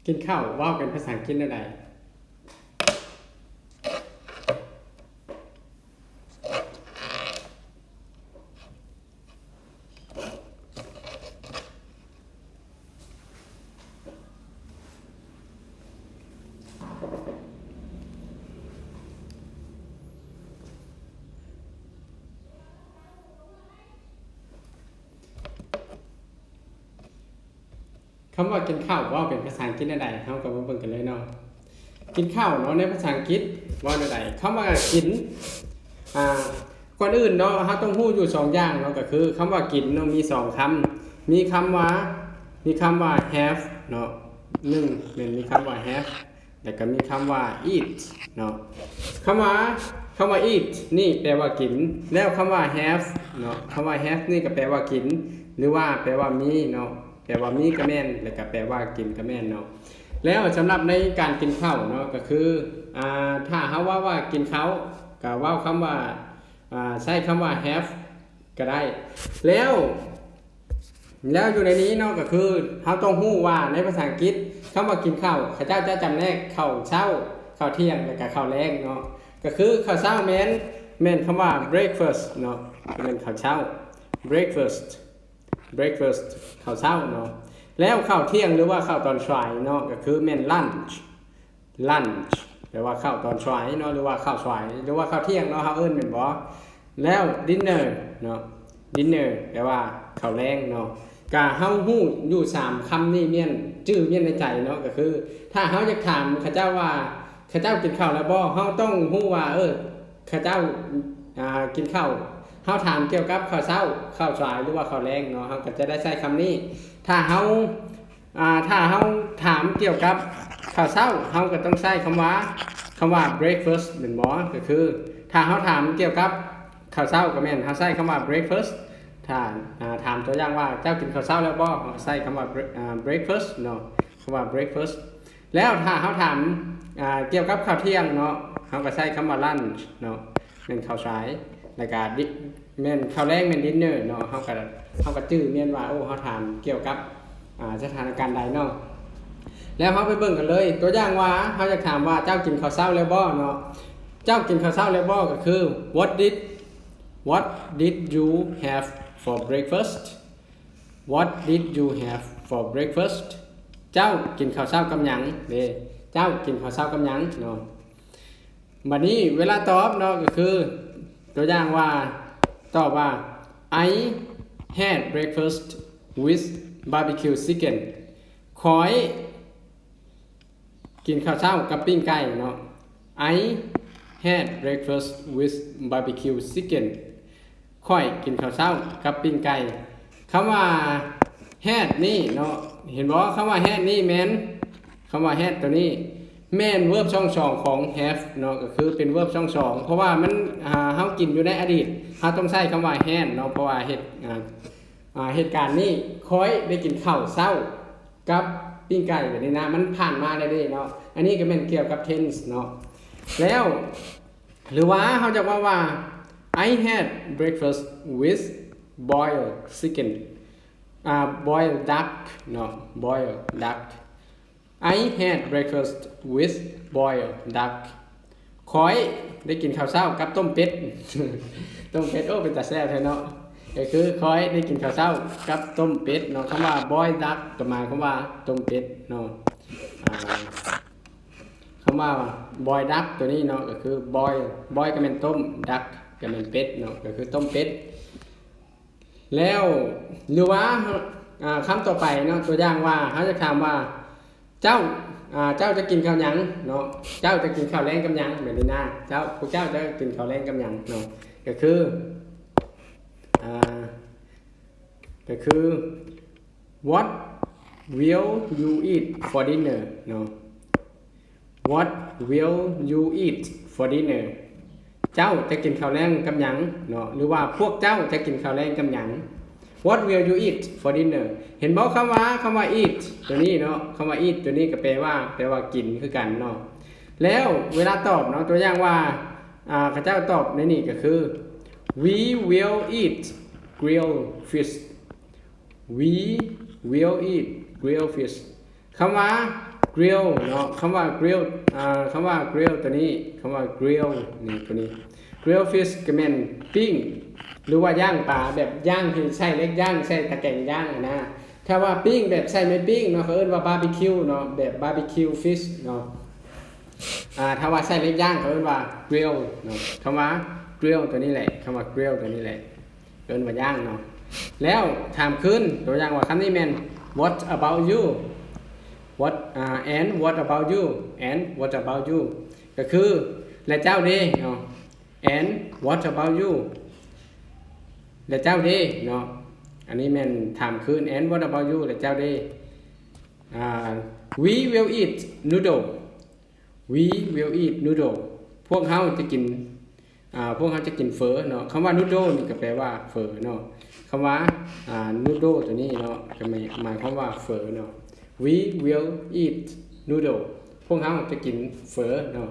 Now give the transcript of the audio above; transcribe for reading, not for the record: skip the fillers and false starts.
กินข้าวว่าวเป็นภาษาอังกฤษอะไรคำว่ากินข้าวว่าวเป็นภาษาอังกฤษอะไรเขาก็มาเบิ่งกันเลยเนาะกินข้าวเนาะในภาษาอังกฤษว่าอะไรคำว่ากินก่อนอื่นเนาะเขาต้องพูดอยู่2อย่างเนาะก็คือคำว่ากินเนาะมี2คำมีคำว่าhave เนาะ1มีคำว่า have แล้วก็มีคำว่า eat เนาะคำว่า eat นี่แปลว่ากินแล้วคำว่า have เนาะคำว่า have นี่ก็แปลว่ากินหรือว่าแปลว่ามีเนาะแปลว่ามีก็แม่นแล้วก็แปลว่ากินก็แม่นเนาะแล้วสำหรับในการกินข้าวเนาะก็คือถ้าเฮาว่ากินข้าวก็ว่าคำว่าใช้คำว่า have ก็ได้แล้วอยู่ในนี้เนาะก็คือเฮาต้องรู้ว่าในภาษาอังกฤษคำว่ากินข้าวเขาเจ้าจะจำแนกข้าวเช้าข้าวเที่ยงแล้วก็ข้าวแลงเนาะก็คือข้าวเช้าแม่นคำว่า breakfast เนาะเป็นข้าวเช้า breakfast ข้าวเช้าเนาะแล้วข้าวเที่ยงหรือว่าข้าวตอนสายเนาะก็คือแม่น lunch แปลว่าข้าวตอนสายเนาะหรือว่าข้าวสายหรือว่าข้าวเที่ยงเนาะเฮาเอิ้นแม่นบ่แล้ว dinner เนาะ dinner แปลว่าข้าวแลงเนาะก็เฮาฮู้อยู่3คำนี้เมียนชื่อเมียนในใจเนาะก็คือถ้าเฮาอยากถามเขาเจ้าว่าเขาเจ้ากินข้าวแล้วบ่เฮาต้องฮู้ว่าเขาเจ้ากินข้าวเฮาถามเกี่ยวกับข้าวเช้าข้าวสายหรือว่าข้าวแลงเนาะเฮาก็จะได้ใช้คำนี้ถ้าเฮาถามเกี่ยวกับข้าวเช้าเฮาก็ต้องใช้คำว่า breakfast เหมือนบ่ก็คือถ้าเฮาถามเกี่ยวกับข้าวเช้าก็แม่นเฮาใช้คำว่า breakfast ถ้าถามตัวอย่างว่าเจ้ากินข้าวเช้าแล้วบ่ใช้คำว่าbreakfast เนาะคำว่า breakfast แล้วถ้าเฮาถามเกี่ยวกับข้าวเที่ยงเนาะเฮาก็ใช้คำว่า lunch เนาะเป็นข้าวสายแล้วก็แม่นข้าวแลงแม่น dinner เนาะเฮาก็จื้อแม่นว่าเฮาถามเกี่ยวกับสถานการณ์ใดเนาะแล้วเฮาไปเบิ่งกันเลยตัวอย่างว่าเฮาจะถามว่าเจ้ากินข้าวเช้าแล้วบ่เนาะเจ้ากินข้าวเช้าแล้วบ่ก็คือ what did you have for breakfast what did you have for breakfast เจ้ากินข้าวเช้ากับหยังเด้เจ้ากินข้าวเช้ากับหยังเนาะบัดนี้เวลาตอบเนาะก็คือตัวอย่างว่าตอบว่า I had breakfast with barbecue chicken ขอยกินข้าวเช้ากับปิ้งไก่เนาะ I had breakfast with barbecue chicken ข้อยกินข้าวเช้ากับปิ้งไก่คำว่า had นี่เนาะเห็นบ่คำว่า had นี่แม่นคำว่า had ตัวนี้แม่น verb ช่องสองของ have เนาะก็คือเป็น verb ช่องสองเพราะว่ามันเฮากินอยู่ในอดีตเฮาต้องใช้คำว่า had เนาะเพราะว่าเหตุการณ์นี้ค่อยได้กินข้าวเช้ากับปิ้งไก่แบบนี้นะมันผ่านมาได้เนาะอันนี้ก็เป็นเกี่ยวกับ tense เนาะแล้วหรือว่าเฮาจะว่า I had breakfast with boiled chicken boiled duck เนาะ boiled duck I had breakfast with boiled duck ขอยได้กินข้าวเช้ากับต้มเป็ด ต้มเป็ดเป็นตาแซ่บแท้เนาะก็คือขอยได้กินข้าวเช้ากับต้มเป็ดเนาะคำว่า boiled duck ก็หมายความว่าต้มเป็ดเนาะคำว่า boiled duck ตัวนี้เนาะก็คือ boil ก็เป็นต้ม duck ก็เป็นเป็ดเนาะก็คือต้มเป็ดแล้วหรือว่าคำต่อไปเนาะตัวอย่างว่าเขาจะถามว่าเจ้าจะกินข้าวหยังเนาะเจ้าจะกินข้าวแลงกับหยังแบบนี้นะพวกเจ้าจะกินข้าวแลงกับหยังเนาะก็คือwhat will you eat for dinner เนาะ what will you eat for dinner เจ้าจะกินข้าวแลงกับหยังเนาะหรือว่าพวกเจ้าจะกินข้าวแลงกับหยัง what will you eat for dinner เห็นบ่คำว่า eat ตัวนี้เนาะคำว่า eat ตัวนี้ก็แปลว่ากินคือกันเนาะแล้วเวลาตอบเนาะตัวอย่างว่าข้าเจ้าตอบในนี่ก็คือ we will eat grilled fish we will eat grilled fish คำว่า grill เนาะคำว่า grill คำว่า grill ตัวนี้คำว่า grill นี่ตัวนี้ grill fish ก็แม่นปิ้งหรือว่าย่างปลาแบบย่างที่ใช้เล็กย่างใช้ตะแกรงย่างนะถ้าว่าปิ้งแบบใช้ไม่ปิ้งเนาะเขาเอิ้นว่า barbecue เนาะแบบ barbecue fish เนาะถ้าว่าใช้เล็กย่างเขาเอิ้นว่า grill เนาะคำว่า grill ตัวนี้แหละคำว่า grill ตัวนี้แหละเอิ้นว่าย่างเนาะแล้วถามขึ้นตัวอย่างว่าคำนี้แม่น what about you what and what about you and what about you ก็คือและเจ้าเด้เนาะ and what about you และเจ้าเด้เนาะอันนี้แม่นถามคืน and what about you และเจ้าเด้we will eat noodle we will eat noodle พวกเฮาจะกินพวกเฮาจะกินเฝอเนาะคำว่า noodle นี่ก็แปลว่าเฝอเนาะคำว่าnoodle ตัวนี้เนาะก็หมายความว่าเฝอเนาะwe will eat noodle พวกเฮาจะกินเฝอเนาะ